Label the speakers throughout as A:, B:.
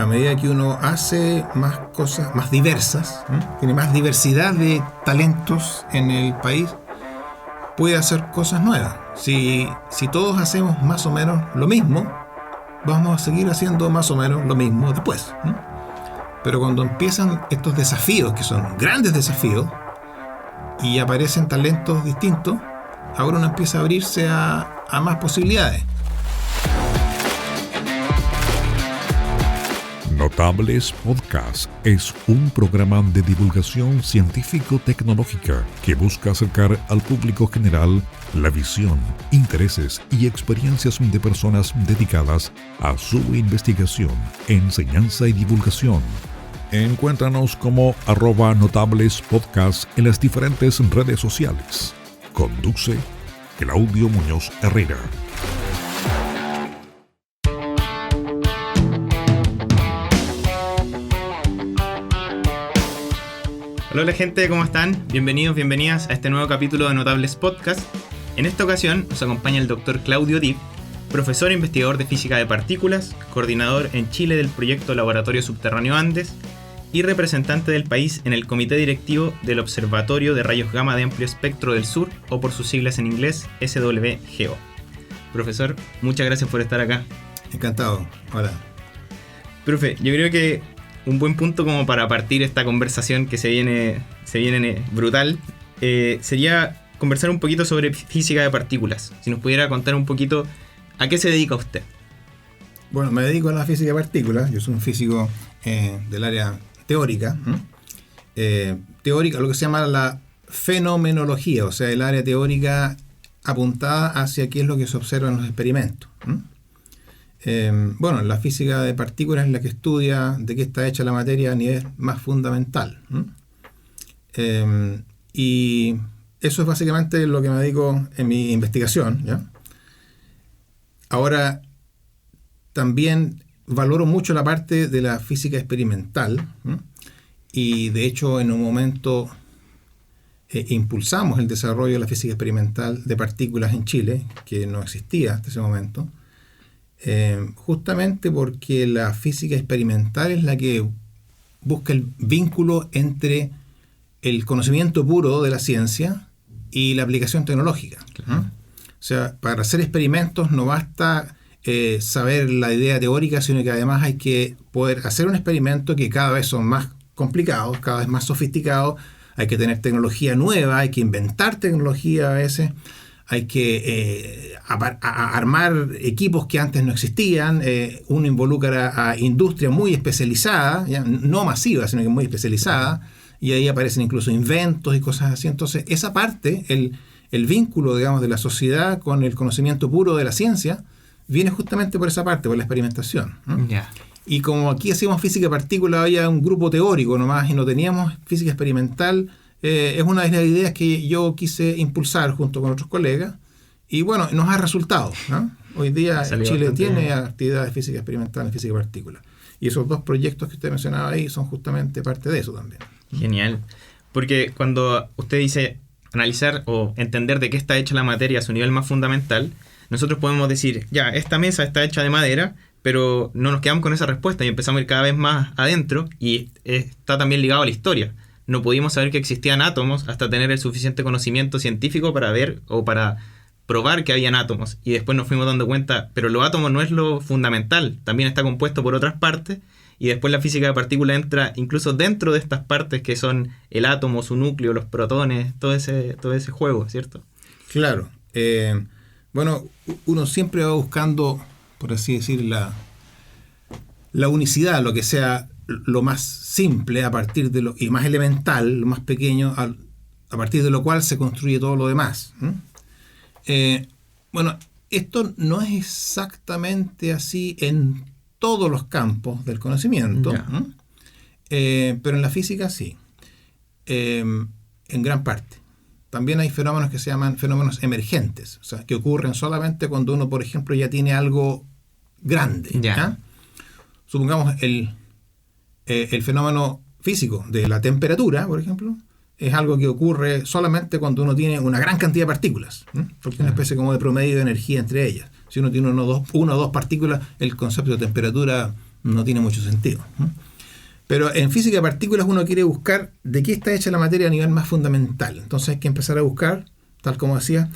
A: a medida que uno hace más cosas, más diversas, tiene más diversidad de talentos en el país, puede hacer cosas nuevas. Si todos hacemos más o menos lo mismo, vamos a seguir haciendo más o menos lo mismo después. Pero cuando empiezan estos desafíos, que son grandes desafíos, y aparecen talentos distintos, ahora uno empieza a abrirse a más posibilidades.
B: Notables Podcast es un programa de divulgación científico-tecnológica que busca acercar al público general la visión, intereses y experiencias de personas dedicadas a su investigación, enseñanza y divulgación. Encuéntranos como @NotablesPodcast en las diferentes redes sociales. Conduce Claudio Muñoz Herrera.
C: Hola gente, ¿cómo están? Bienvenidos, bienvenidas a este nuevo capítulo de Notables Podcast. En esta ocasión nos acompaña el Dr. Claudio Dib, profesor e investigador de física de partículas, coordinador en Chile del proyecto Laboratorio Subterráneo Andes y representante del país en el comité directivo del Observatorio de Rayos Gamma de Amplio Espectro del Sur, o por sus siglas en inglés, SWGO. Profesor, muchas gracias por estar acá.
A: Encantado. Hola.
C: Profe, yo creo que un buen punto como para partir esta conversación que se viene brutal sería conversar un poquito sobre física de partículas. Si nos pudiera contar un poquito a qué se dedica usted.
A: Bueno, me dedico a la física de partículas. Yo soy un físico del área teórica. Teórica, lo que se llama la fenomenología, o sea, el área teórica apuntada hacia qué es lo que se observa en los experimentos. Bueno, la física de partículas es la que estudia de qué está hecha la materia a nivel más fundamental. Y eso es básicamente lo que me dedico en mi investigación, ¿ya? Ahora, también valoro mucho la parte de la física experimental, y de hecho en un momento impulsamos el desarrollo de la física experimental de partículas en Chile, que no existía hasta ese momento. Justamente porque la física experimental es la que busca el vínculo entre el conocimiento puro de la ciencia y la aplicación tecnológica. Claro. O sea, para hacer experimentos no basta saber la idea teórica, sino que además hay que poder hacer un experimento que cada vez son más complicados, cada vez más sofisticados. Hay que tener tecnología nueva, hay que inventar tecnología a veces. Hay que armar equipos que antes no existían. Uno involucra a industria muy especializada, ¿ya? No masiva, sino que muy especializada, y ahí aparecen incluso inventos y cosas así. Entonces, esa parte, el vínculo, digamos, de la sociedad con el conocimiento puro de la ciencia, viene justamente por esa parte, por la experimentación.
C: Yeah.
A: Y como aquí hacíamos física de partículas, había un grupo teórico nomás y no teníamos física experimental. Es una de las ideas que yo quise impulsar junto con otros colegas, y bueno, nos ha resultado, ¿no? Hoy día Chile tiene actividades de física experimental en física de partículas, y esos dos proyectos que usted mencionaba ahí son justamente parte de eso también.
C: Genial, porque cuando usted dice analizar o entender de qué está hecha la materia a su nivel más fundamental, nosotros podemos decir, ya, esta mesa está hecha de madera, pero no nos quedamos con esa respuesta y empezamos a ir cada vez más adentro, y está también ligado a la historia. No pudimos saber que existían átomos hasta tener el suficiente conocimiento científico para ver o para probar que habían átomos. Y después nos fuimos dando cuenta, pero los átomos no es lo fundamental, también está compuesto por otras partes. Y después la física de partículas entra incluso dentro de estas partes que son el átomo, su núcleo, los protones, todo ese juego, ¿cierto?
A: Claro. Bueno, uno siempre va buscando, por así decir, la unicidad, lo que sea lo más simple a partir de y más elemental, lo más pequeño, a partir de lo cual se construye todo lo demás. Bueno, esto no es exactamente así en todos los campos del conocimiento, pero en la física sí, en gran parte. También hay fenómenos que se llaman fenómenos emergentes, o sea, que ocurren solamente cuando uno, por ejemplo, ya tiene algo grande. Supongamos el fenómeno físico de la temperatura, por ejemplo, es algo que ocurre solamente cuando uno tiene una gran cantidad de partículas, porque es una especie como de promedio de energía entre ellas. Si uno tiene una o dos partículas, el concepto de temperatura no tiene mucho sentido. Pero en física de partículas uno quiere buscar de qué está hecha la materia a nivel más fundamental. Entonces hay que empezar a buscar, tal como decía,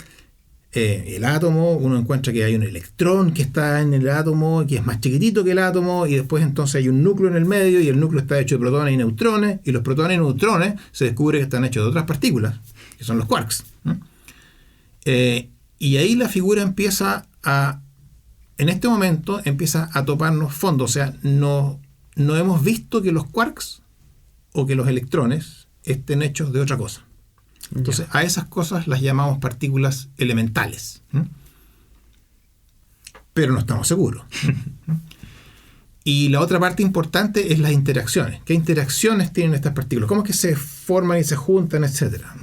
A: el átomo. Uno encuentra que hay un electrón que está en el átomo, que es más chiquitito que el átomo, y después entonces hay un núcleo en el medio, y el núcleo está hecho de protones y neutrones, y los protones y neutrones se descubre que están hechos de otras partículas, que son los quarks. Y ahí la figura en este momento empieza a toparnos fondo. O sea, no hemos visto que los quarks o que los electrones estén hechos de otra cosa. Entonces, a esas cosas las llamamos partículas elementales. Pero no estamos seguros. Y la otra parte importante es las interacciones. ¿Qué interacciones tienen estas partículas? ¿Cómo es que se forman y se juntan, etcétera?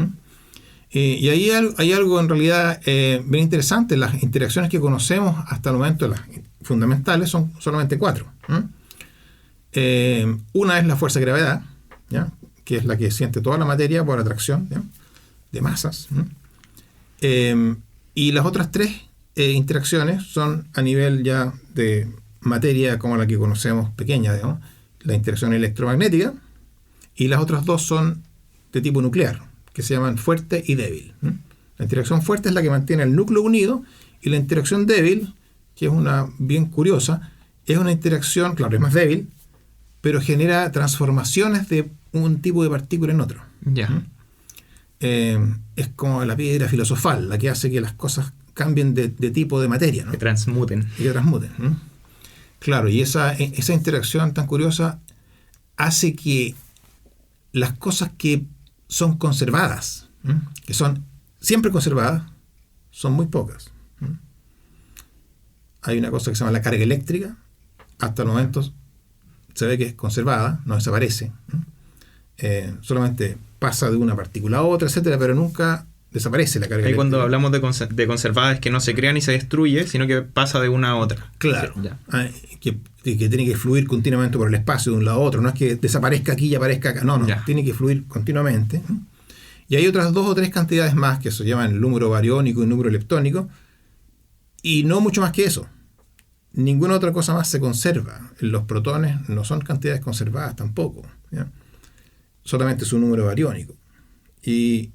A: Y ahí hay algo en realidad bien interesante. Las interacciones que conocemos hasta el momento, las fundamentales, son solamente 4. Una es la fuerza de gravedad, ¿ya? Que es la que siente toda la materia por atracción, ¿ya? De masas. Y las otras 3 interacciones son a nivel ya de materia como la que conocemos pequeña, digamos, la interacción electromagnética, y las otras 2 son de tipo nuclear, que se llaman fuerte y débil. La interacción fuerte es la que mantiene el núcleo unido, y la interacción débil, que es una bien curiosa, es una interacción, claro, es más débil, pero genera transformaciones de un tipo de partícula en otro.
C: Ya.
A: Es como la piedra filosofal, la que hace que las cosas cambien de tipo de materia, ¿no?
C: Que transmuten.
A: Y que transmuten. Claro, y esa interacción tan curiosa hace que las cosas que son conservadas, que son siempre conservadas, son muy pocas. Hay una cosa que se llama la carga eléctrica. Hasta el momento se ve que es conservada, no desaparece. Solamente pasa de una partícula a otra, etcétera, pero nunca desaparece la carga eléctrica.
C: Ahí cuando hablamos de conservada es que no se crea ni se destruye, sino que pasa de una a otra.
A: Claro.
C: Sí,
A: que tiene que fluir continuamente por el espacio de un lado a otro. No es que desaparezca aquí y aparezca acá. No. Ya. Tiene que fluir continuamente. Y hay otras 2 o 3 cantidades más que se llaman el número bariónico y el número leptónico. Y no mucho más que eso. Ninguna otra cosa más se conserva. Los protones no son cantidades conservadas tampoco, ¿ya? Solamente su número bariónico. Y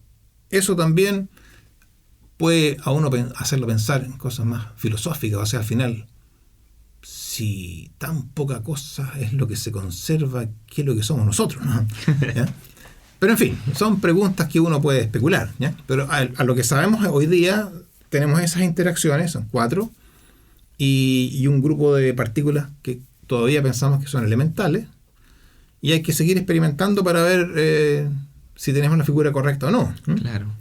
A: eso también puede a uno hacerlo pensar en cosas más filosóficas. O sea, al final, si tan poca cosa es lo que se conserva, ¿qué es lo que somos nosotros, ¿no? ¿Ya? Pero en fin, son preguntas que uno puede especular, ¿ya? Pero a lo que sabemos hoy día, tenemos esas interacciones, son 4, y un grupo de partículas que todavía pensamos que son elementales, y hay que seguir experimentando para ver si tenemos la figura correcta o no.
C: Claro.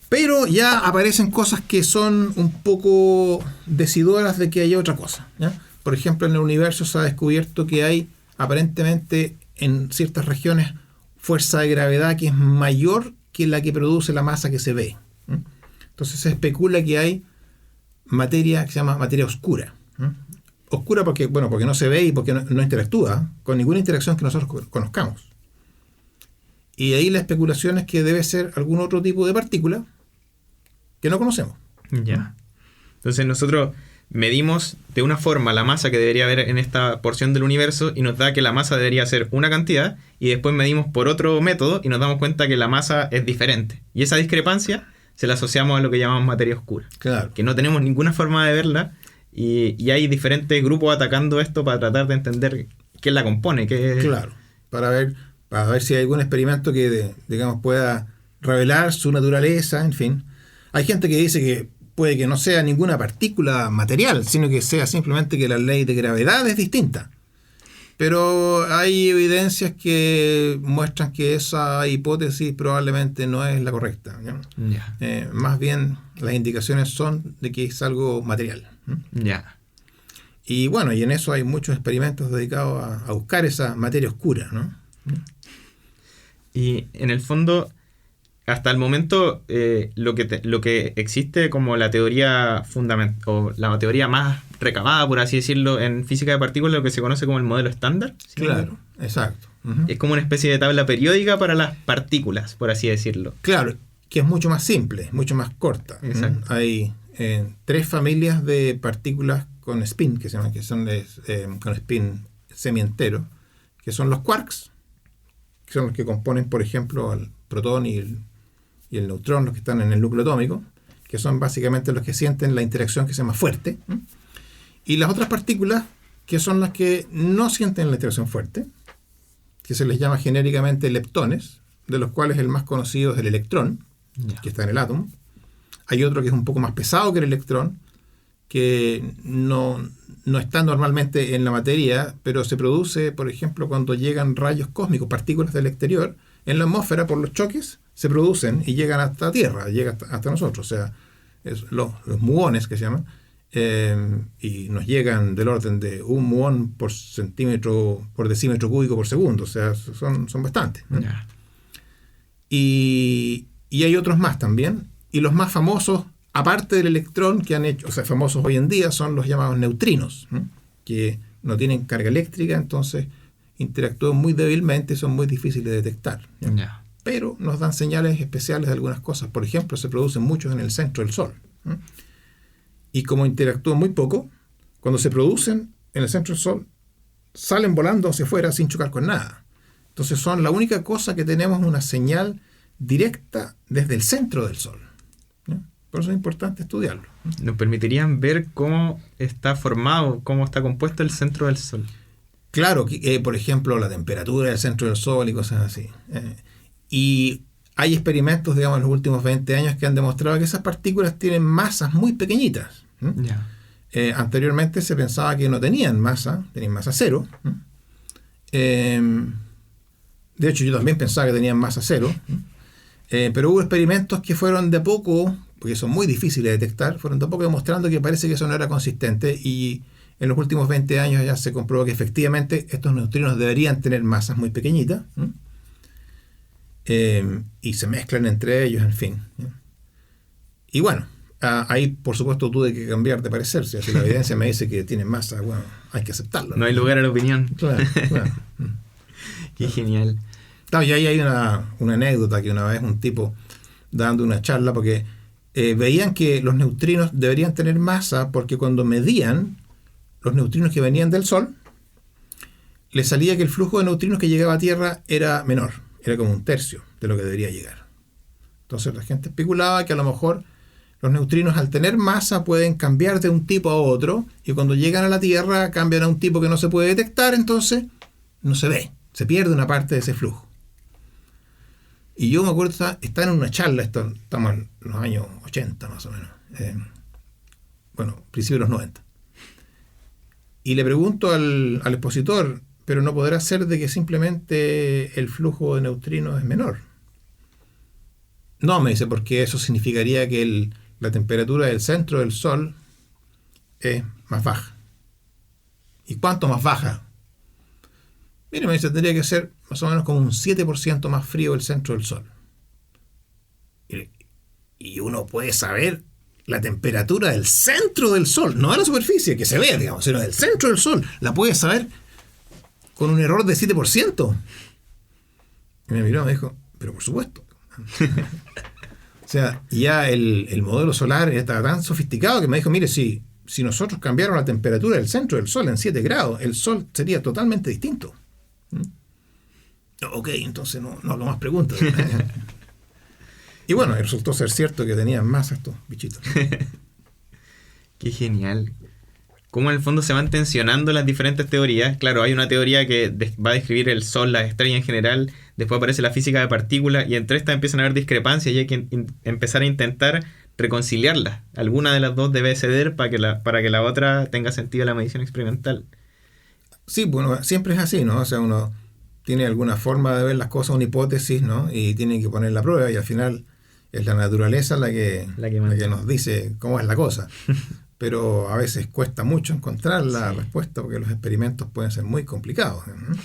A: Pero ya aparecen cosas que son un poco decidoras de que haya otra cosa, ¿ya? Por ejemplo, en el universo se ha descubierto que hay aparentemente en ciertas regiones fuerza de gravedad que es mayor que la que produce la masa que se ve. Entonces se especula que hay materia que se llama materia oscura. Oscura porque no se ve y porque no interactúa con ninguna interacción que nosotros conozcamos. Y ahí la especulación es que debe ser algún otro tipo de partícula que no conocemos.
C: Ya. Entonces nosotros medimos de una forma la masa que debería haber en esta porción del universo y nos da que la masa debería ser una cantidad, y después medimos por otro método y nos damos cuenta que la masa es diferente. Y esa discrepancia se la asociamos a lo que llamamos materia oscura.
A: Claro.
C: Que no tenemos ninguna forma de verla, y hay diferentes grupos atacando esto para tratar de entender qué la compone.
A: Claro, para ver si hay algún experimento que, digamos, pueda revelar su naturaleza, en fin. Hay gente que dice que puede que no sea ninguna partícula material, sino que sea simplemente que la ley de gravedad es distinta. Pero hay evidencias que muestran que esa hipótesis probablemente no es la correcta, ¿ya? Yeah. Más bien las indicaciones son de que es algo material.
C: Ya. Yeah.
A: Y bueno, y en eso hay muchos experimentos dedicados a buscar esa materia oscura, ¿no?
C: Y en el fondo, hasta el momento, lo que existe como la teoría fundamental, o la teoría más recabada, por así decirlo, en física de partículas, lo que se conoce como el modelo estándar. ¿Sí?
A: Claro, exacto.
C: Es como una especie de tabla periódica para las partículas, por así decirlo.
A: Claro, que es mucho más simple, mucho más corta.
C: Exacto.
A: Hay 3 familias de partículas con spin, que se llaman, que son con spin semientero, que son los quarks, que son los que componen, por ejemplo, el protón y el neutrón, los que están en el núcleo atómico, que son básicamente los que sienten la interacción que se llama fuerte, y las otras partículas, que son las que no sienten la interacción fuerte, que se les llama genéricamente leptones, de los cuales el más conocido es el electrón, que está en el átomo. Hay otro que es un poco más pesado que el electrón, que no está normalmente en la materia, pero se produce, por ejemplo, cuando llegan rayos cósmicos, partículas del exterior, en la atmósfera por los choques, se producen y llegan hasta Tierra, llegan hasta nosotros. O sea, los muones que se llaman, y nos llegan del orden de 1 muón por decímetro cúbico por segundo. O sea, son bastantes, ¿no?
C: Yeah.
A: Y hay otros más también. Y los más famosos, aparte del electrón, que han hecho, o sea, famosos hoy en día, son los llamados neutrinos, ¿no? Que no tienen carga eléctrica, entonces interactúan muy débilmente y son muy difíciles de detectar, ¿no?
C: Yeah.
A: Pero nos dan señales especiales de algunas cosas. Por ejemplo, se producen muchos en el centro del Sol, ¿no? Y como interactúan muy poco, cuando se producen en el centro del Sol, salen volando hacia afuera sin chocar con nada. Entonces son la única cosa que tenemos una señal directa desde el centro del Sol, ¿no? Por eso es importante estudiarlo.
C: ¿Nos permitirían ver cómo está formado, cómo está compuesto el centro del Sol?
A: Claro, por ejemplo, la temperatura del centro del Sol y cosas así. Y hay experimentos, digamos, en los últimos 20 años que han demostrado que esas partículas tienen masas muy pequeñitas.
C: Yeah.
A: Anteriormente se pensaba que no tenían masa cero. De hecho, yo también pensaba que tenían masa cero. Pero hubo experimentos que fueron de a poco, porque son muy difíciles de detectar, fueron de a poco demostrando que parece que eso no era consistente, y en los últimos 20 años ya se comprobó que efectivamente estos neutrinos deberían tener masas muy pequeñitas, y se mezclan entre ellos, en fin. Y bueno, ahí por supuesto tuve que cambiar de parecer. Si la evidencia me dice que tienen masa, bueno, hay que aceptarlo.
C: No hay lugar a la opinión.
A: Claro.
C: Qué genial.
A: Y ahí hay una anécdota que una vez un tipo dando una charla, porque veían que los neutrinos deberían tener masa porque cuando medían los neutrinos que venían del Sol, les salía que el flujo de neutrinos que llegaba a Tierra era menor, era como 1/3 de lo que debería llegar. Entonces la gente especulaba que a lo mejor los neutrinos, al tener masa, pueden cambiar de un tipo a otro, y cuando llegan a la Tierra cambian a un tipo que no se puede detectar, entonces no se ve, se pierde una parte de ese flujo. Y yo me acuerdo, estaba en una charla, estamos en los años 80 más o menos, principios de los 90. Y le pregunto al expositor, pero no podrá ser de que simplemente el flujo de neutrinos es menor. No, me dice, porque eso significaría que la temperatura del centro del Sol es más baja. ¿Y cuánto más baja? Mire, me dice, tendría que ser más o menos como un 7% más frío el centro del Sol. Y uno puede saber la temperatura del centro del Sol, no de la superficie, que se ve, digamos, sino del centro del Sol. La puede saber con un error de 7%. Y me miró y me dijo, pero por supuesto. O sea, ya el modelo solar estaba tan sofisticado que me dijo, mire, si nosotros cambiáramos la temperatura del centro del Sol en 7 grados, el Sol sería totalmente distinto. Ok, entonces no hago más preguntas. Y bueno, resultó ser cierto que tenían masa estos bichitos.
C: Qué genial. Cómo en el fondo se van tensionando las diferentes teorías. Claro, hay una teoría que va a describir el Sol, las estrellas en general. Después aparece la física de partículas, y entre estas empiezan a haber discrepancias y hay que empezar a intentar reconciliarlas. Alguna de las dos debe ceder para que la otra tenga sentido en la medición experimental.
A: Sí, bueno, siempre es así, ¿no? O sea, uno tiene alguna forma de ver las cosas, una hipótesis, ¿no? Y tiene que poner la prueba, y al final es la naturaleza la que nos dice cómo es la cosa. Pero a veces cuesta mucho encontrar la respuesta, porque los experimentos pueden ser muy complicados, ¿no?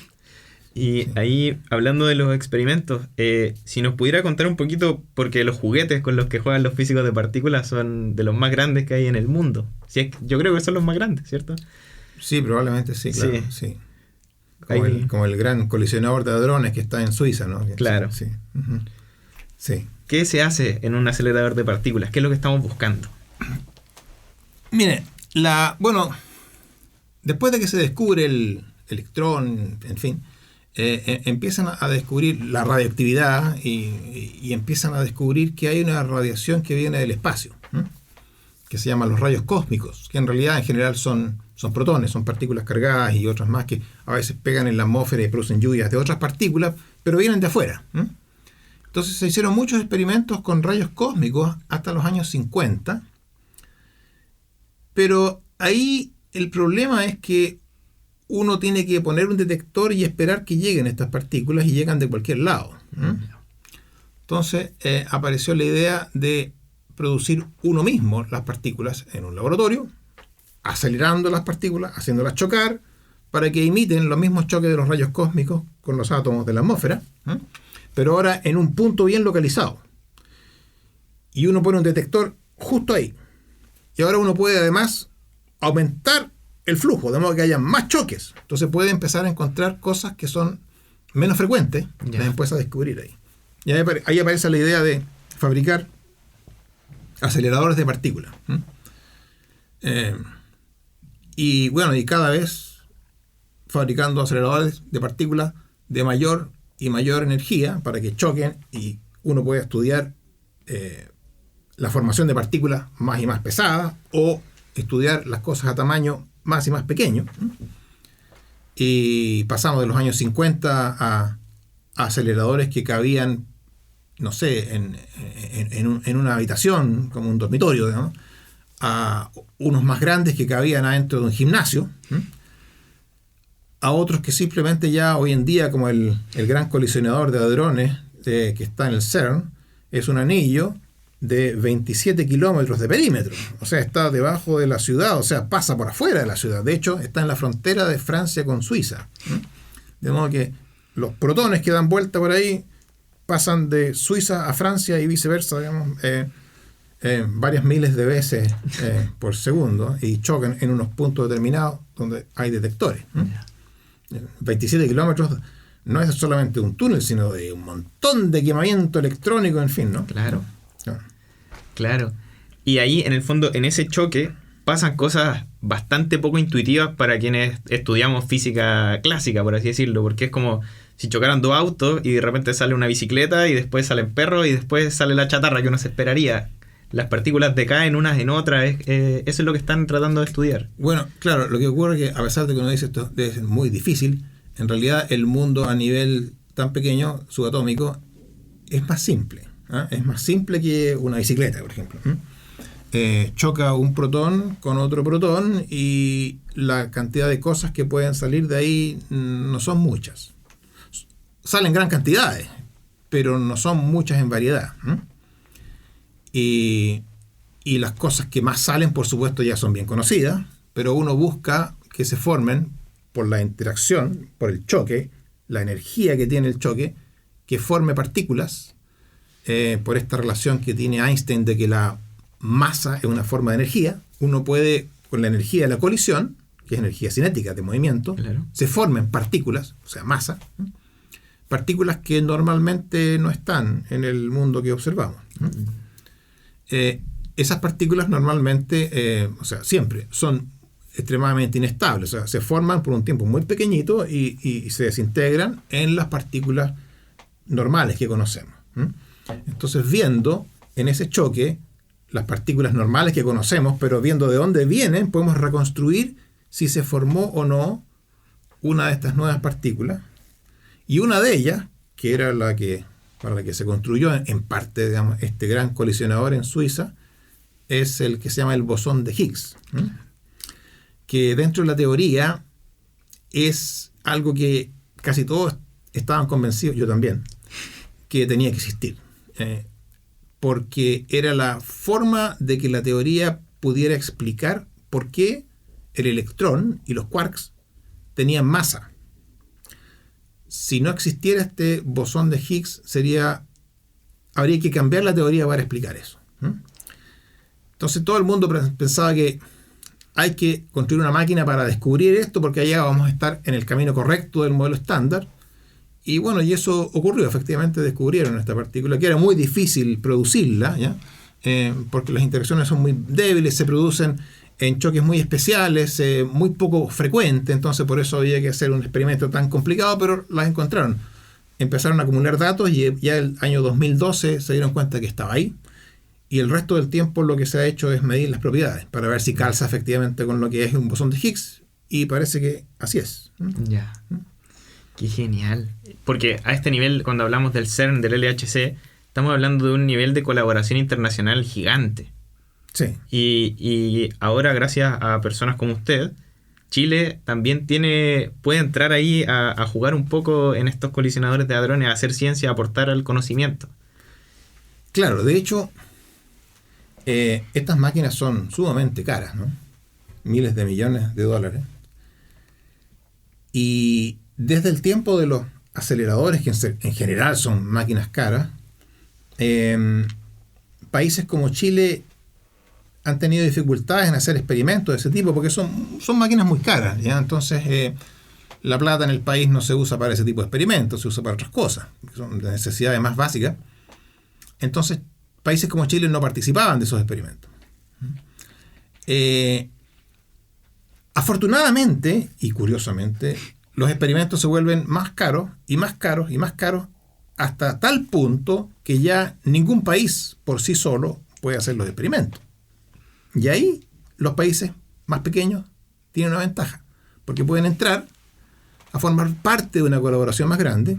C: Y ahí, hablando de los experimentos, si nos pudiera contar un poquito, porque los juguetes con los que juegan los físicos de partículas son de los más grandes que hay en el mundo. Yo creo que son los más grandes, ¿cierto?
A: Sí, probablemente sí, claro, sí. Como el gran colisionador de hadrones que está en Suiza, ¿no?
C: Claro.
A: Sí. Uh-huh. Sí.
C: ¿Qué se hace en un acelerador de partículas? ¿Qué es lo que estamos buscando?
A: Mire, después de que se descubre el electrón, en fin, empiezan a descubrir la radioactividad y empiezan a descubrir que hay una radiación que viene del espacio, que se llama los rayos cósmicos, que en realidad en general son protones, son partículas cargadas y otras más que a veces pegan en la atmósfera y producen lluvias de otras partículas, pero vienen de afuera. Entonces se hicieron muchos experimentos con rayos cósmicos hasta los años 50, pero ahí el problema es que uno tiene que poner un detector y esperar que lleguen estas partículas, y llegan de cualquier lado. Entonces apareció la idea de producir uno mismo las partículas en un laboratorio, acelerando las partículas, haciéndolas chocar, para que imiten los mismos choques de los rayos cósmicos con los átomos de la atmósfera, pero ahora en un punto bien localizado. Y uno pone un detector justo ahí. Y ahora uno puede además aumentar el flujo, de modo que haya más choques. Entonces puede empezar a encontrar cosas que son menos frecuentes, las empieza a descubrir ahí. Y ahí aparece la idea de fabricar aceleradores de partículas. Y bueno, y cada vez fabricando aceleradores de partículas de mayor y mayor energía para que choquen, y uno puede estudiar la formación de partículas más y más pesadas, o estudiar las cosas a tamaño más y más pequeño. Y pasamos de los años 50 a aceleradores que cabían, no sé, en una habitación, como un dormitorio, digamos, a unos más grandes que cabían adentro de un gimnasio, a otros que simplemente ya hoy en día, como el gran colisionador de hadrones que está en el CERN, es un anillo de 27 kilómetros de perímetro. O sea, está debajo de la ciudad, o sea, pasa por afuera de la ciudad. De hecho, está en la frontera de Francia con Suiza. De modo que los protones que dan vuelta por ahí pasan de Suiza a Francia y viceversa, digamos, varias miles de veces por segundo, y chocan en unos puntos determinados donde hay detectores. 27 kilómetros no es solamente un túnel, sino de un montón de quemamiento electrónico, en fin, ¿no?
C: Claro. Y ahí, en el fondo, en ese choque, pasan cosas bastante poco intuitivas para quienes estudiamos física clásica, por así decirlo, porque es como si chocaran dos autos y de repente sale una bicicleta y después salen perros y después sale la chatarra que uno se esperaría. Las partículas decaen unas en otras, eso es lo que están tratando de estudiar.
A: Bueno, claro, lo que ocurre es que, a pesar de que uno dice esto debe ser muy difícil, en realidad el mundo a nivel tan pequeño, subatómico, es más simple. Es más simple que una bicicleta, por ejemplo. Choca un protón con otro protón y la cantidad de cosas que pueden salir de ahí no son muchas. Salen gran cantidades, pero no son muchas en variedad. Y las cosas que más salen, por supuesto, ya son bien conocidas, pero uno busca que se formen por la interacción, por el choque, la energía que tiene el choque, que forme partículas, por esta relación que tiene Einstein de que la masa es una forma de energía. Uno puede, con la energía de la colisión, que es energía cinética de movimiento, se formen partículas, o sea, masa, partículas que normalmente no están en el mundo que observamos. Esas partículas normalmente, o sea, siempre son extremadamente inestables, o sea, se forman por un tiempo muy pequeñito y se desintegran en las partículas normales que conocemos. Entonces, viendo en ese choque las partículas normales que conocemos, pero viendo de dónde vienen, podemos reconstruir si se formó o no una de estas nuevas partículas. Y una de ellas, que era para la que se construyó en parte, digamos, este gran colisionador en Suiza, es el que se llama el bosón de Higgs, que dentro de la teoría es algo que casi todos estaban convencidos, yo también, que tenía que existir, porque era la forma de que la teoría pudiera explicar por qué el electrón y los quarks tenían masa. Si no existiera este bosón de Higgs, habría que cambiar la teoría para explicar eso. Entonces todo el mundo pensaba que hay que construir una máquina para descubrir esto, porque allá vamos a estar en el camino correcto del modelo estándar. Y bueno, y eso ocurrió. Efectivamente descubrieron esta partícula, que era muy difícil producirla, ¿ya? Porque las interacciones son muy débiles, se producen en choques muy especiales, muy poco frecuentes, entonces por eso había que hacer un experimento tan complicado, pero las encontraron. Empezaron a acumular datos y ya el año 2012 se dieron cuenta que estaba ahí, y el resto del tiempo lo que se ha hecho es medir las propiedades para ver si calza efectivamente con lo que es un bosón de Higgs, y parece que así es.
C: Ya. Qué genial. Porque a este nivel, cuando hablamos del CERN, del LHC, estamos hablando de un nivel de colaboración internacional gigante.
A: Sí.
C: Y ahora, gracias a personas como usted, Chile también puede entrar ahí a jugar un poco en estos colisionadores de hadrones, a hacer ciencia, a aportar al conocimiento.
A: Claro, de hecho, estas máquinas son sumamente caras, ¿no? Miles de millones de dólares. Y desde el tiempo de los aceleradores, que en general son máquinas caras, países como Chile han tenido dificultades en hacer experimentos de ese tipo porque son máquinas muy caras, ¿ya? Entonces la plata en el país no se usa para ese tipo de experimentos, se usa para otras cosas, que son de necesidades más básicas. Entonces países como Chile no participaban de esos experimentos. Afortunadamente y curiosamente, los experimentos se vuelven más caros y más caros y más caros, hasta tal punto que ya ningún país por sí solo puede hacer los experimentos. Y ahí los países más pequeños tienen una ventaja, porque pueden entrar a formar parte de una colaboración más grande.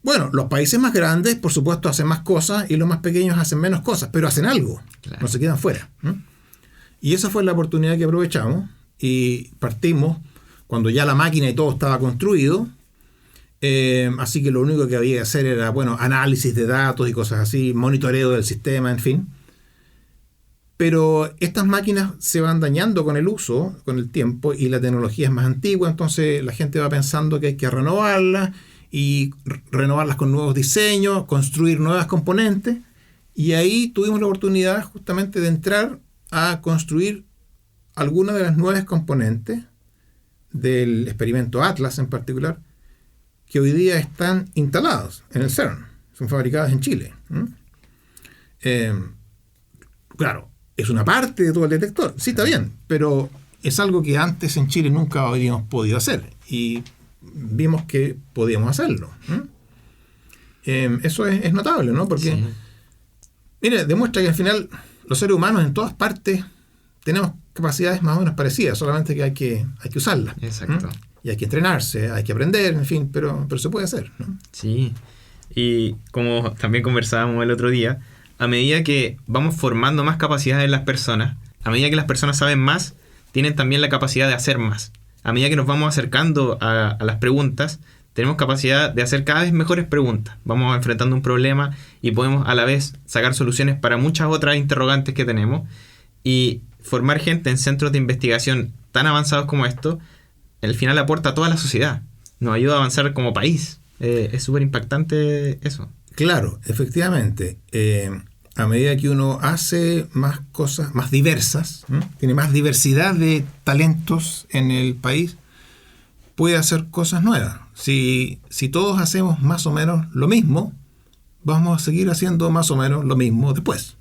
A: Bueno, los países más grandes, por supuesto, hacen más cosas y los más pequeños hacen menos cosas, pero hacen algo, claro. No se quedan fuera. Y esa fue la oportunidad que aprovechamos y partimos cuando ya la máquina y todo estaba construido. Así que lo único que había que hacer era, análisis de datos y cosas así, monitoreo del sistema, en fin. Pero estas máquinas se van dañando con el uso, con el tiempo, y la tecnología es más antigua, entonces la gente va pensando que hay que renovarlas y renovarlas con nuevos diseños, construir nuevas componentes, y ahí tuvimos la oportunidad justamente de entrar a construir algunas de las nuevas componentes del experimento Atlas en particular, que hoy día están instalados en el CERN, son fabricadas en Chile. Claro, es una parte de todo el detector, sí, está bien, pero es algo que antes en Chile nunca habríamos podido hacer y vimos que podíamos hacerlo. Eso es notable, ¿no? Porque, sí. Mire, demuestra que al final los seres humanos en todas partes tenemos capacidades más o menos parecidas, solamente que hay que usarlas.
C: Exacto.
A: Y hay que entrenarse, hay que aprender, en fin, pero se puede hacer, ¿no?
C: Sí, y como también conversábamos el otro día, a medida que vamos formando más capacidades en las personas, a medida que las personas saben más, tienen también la capacidad de hacer más. A medida que nos vamos acercando a las preguntas, tenemos capacidad de hacer cada vez mejores preguntas. Vamos enfrentando un problema y podemos a la vez sacar soluciones para muchas otras interrogantes que tenemos. Y formar gente en centros de investigación tan avanzados como esto, al final aporta a toda la sociedad. Nos ayuda a avanzar como país. Es súper impactante eso.
A: Claro, efectivamente. A medida que uno hace más cosas, más diversas, tiene más diversidad de talentos en el país, puede hacer cosas nuevas. Si todos hacemos más o menos lo mismo, vamos a seguir haciendo más o menos lo mismo después.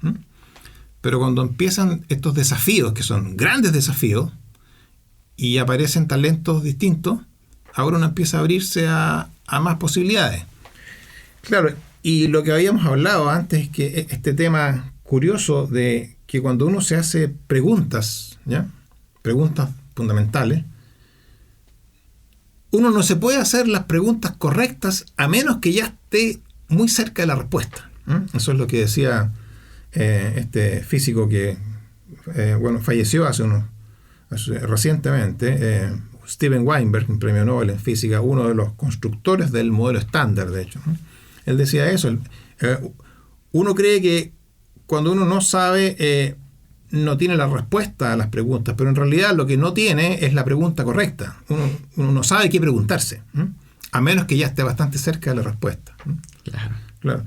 A: Pero cuando empiezan estos desafíos, que son grandes desafíos, y aparecen talentos distintos, ahora uno empieza a abrirse a más posibilidades. Claro, y lo que habíamos hablado antes es que este tema curioso de que cuando uno se hace preguntas, ¿ya? Preguntas fundamentales, uno no se puede hacer las preguntas correctas a menos que ya esté muy cerca de la respuesta. Eso es lo que decía este físico que falleció recientemente, Steven Weinberg, un premio Nobel en física, uno de los constructores del modelo estándar, de hecho. Él decía eso. Uno cree que cuando uno no sabe, no tiene la respuesta a las preguntas, pero en realidad lo que no tiene es la pregunta correcta. Uno no sabe qué preguntarse, a menos que ya esté bastante cerca de la respuesta. Claro.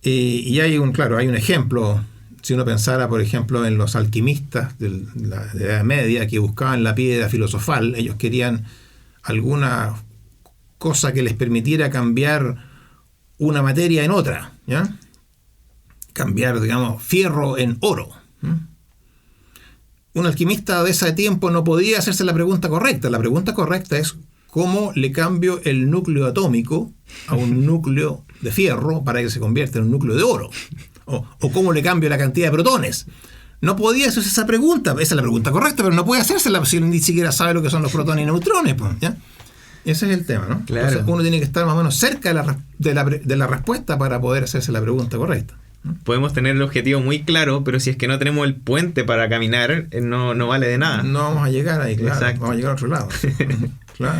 A: Y hay un ejemplo. Si uno pensara, por ejemplo, en los alquimistas de la Edad Media que buscaban la piedra filosofal, ellos querían alguna cosa que les permitiera cambiar una materia en otra, ¿ya? Cambiar, digamos, fierro en oro. un alquimista de ese tiempo no podía hacerse la pregunta correcta. La pregunta correcta es cómo le cambio el núcleo atómico a un núcleo de fierro para que se convierta en un núcleo de oro. O cómo le cambio la cantidad de protones. No podía hacerse esa pregunta. Esa es la pregunta correcta, pero no puede hacérsela si ni siquiera sabe lo que son los protones y neutrones. Pues, ¿ya? Ese es el tema, ¿no?
C: Claro.
A: Entonces uno tiene que estar más o menos cerca de la respuesta para poder hacerse la pregunta correcta.
C: Podemos tener el objetivo muy claro, pero si es que no tenemos el puente para caminar, no vale de nada.
A: No vamos a llegar ahí, claro.
C: Exacto.
A: Vamos a llegar a otro lado. Claro.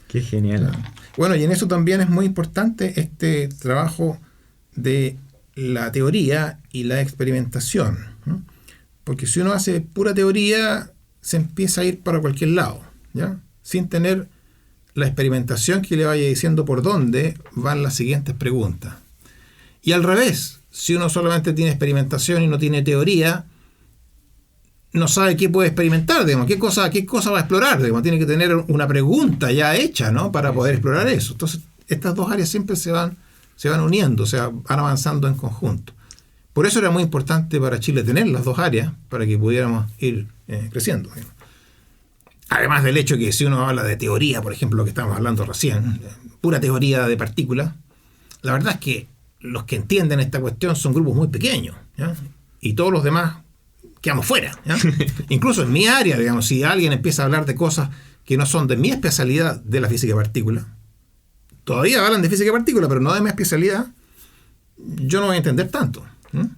C: Qué genial.
A: Claro. Bueno, y en eso también es muy importante este trabajo de la teoría y la experimentación, ¿no? Porque si uno hace pura teoría, se empieza a ir para cualquier lado, ¿ya? Sin tener la experimentación que le vaya diciendo por dónde van las siguientes preguntas. Y al revés, si uno solamente tiene experimentación y no tiene teoría, no sabe qué puede experimentar, digamos, qué cosa va a explorar, digamos, tiene que tener una pregunta ya hecha, ¿no? Para poder explorar eso. Entonces, estas dos áreas siempre se van uniendo, o sea, van avanzando en conjunto. Por eso era muy importante para Chile tener las dos áreas, para que pudiéramos ir creciendo, digamos. Además del hecho que si uno habla de teoría, por ejemplo, lo que estábamos hablando recién, pura teoría de partículas, la verdad es que los que entienden esta cuestión son grupos muy pequeños, ¿ya? Y todos los demás quedamos fuera, ¿ya? Incluso en mi área, digamos, si alguien empieza a hablar de cosas que no son de mi especialidad de la física de partículas, todavía hablan de física de partículas, pero no de mi especialidad, yo no voy a entender tanto, ¿ya?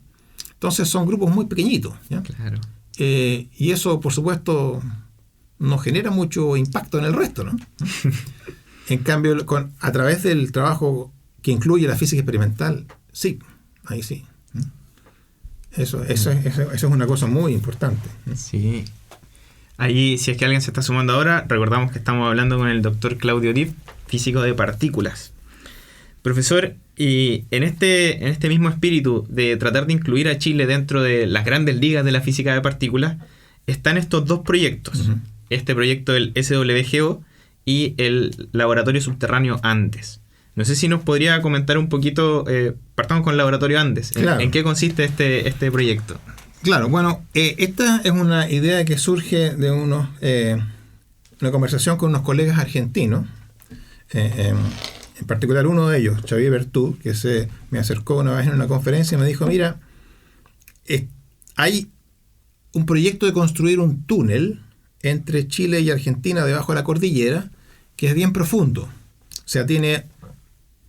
A: Entonces son grupos muy pequeñitos, ¿ya?
C: Claro.
A: Y eso, por supuesto, no genera mucho impacto en el resto, ¿no? En cambio, a través del trabajo que incluye la física experimental, sí, ahí sí. Eso es una cosa muy importante.
C: Sí. Ahí, si es que alguien se está sumando ahora, recordamos que estamos hablando con el doctor Claudio Dipp, físico de partículas. Profesor, y en este mismo espíritu de tratar de incluir a Chile dentro de las grandes ligas de la física de partículas, están estos dos proyectos. Uh-huh. Este proyecto del SWGO y el Laboratorio Subterráneo Andes. No sé si nos podría comentar un poquito, partamos con el Laboratorio Andes.
A: Claro.
C: ¿En qué consiste este proyecto?
A: Claro, bueno, esta es una idea que surge de una conversación con unos colegas argentinos, en particular uno de ellos, Xavier Bertú, que me acercó una vez en una conferencia y me dijo, mira, hay un proyecto de construir un túnel entre Chile y Argentina debajo de la cordillera que es bien profundo. O sea,